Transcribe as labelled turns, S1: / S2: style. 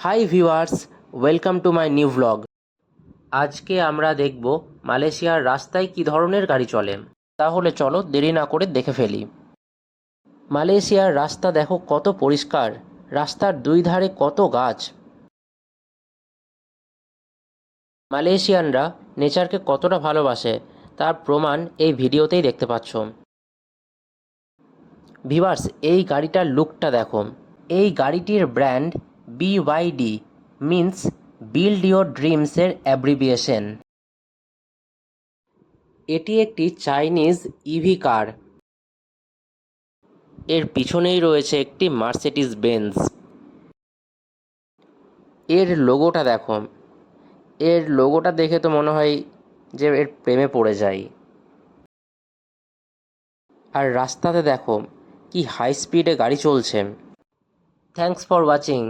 S1: Hi viewers, welcome to my new vlog. আজকে আমরা দেখব মালয়েশিয়ার রাস্তায় কী ধরনের গাড়ি চলে। তাহলে চলো দেরি না করে দেখে ফেলি। মালয়েশিয়ার রাস্তা দেখো কত পরিষ্কার, রাস্তার দুই ধারে কত গাছ। মালয়েশিয়ানরা নেচারকে কতটা ভালোবাসে তার প্রমাণ এই ভিডিওতেই দেখতে পাচ্ছ। ভিউয়ার্স, এই গাড়িটার লুকটা দেখো। এই গাড়িটির brand BYD, means build your ড্রিমসের অ্যাব্রিভিয়েশন। এটি একটি চাইনিজ ইভি কার। এর পিছনেই রয়েছে একটি মার্সিডিজ বেঞ্জ। এর লোগোটা দেখো। এর লোগোটা দেখে তো মনে হয় যে এর প্রেমে পড়ে যায়। আর রাস্তাতে দেখো কি হাই স্পিডে গাড়ি চলছে। Thanks for watching.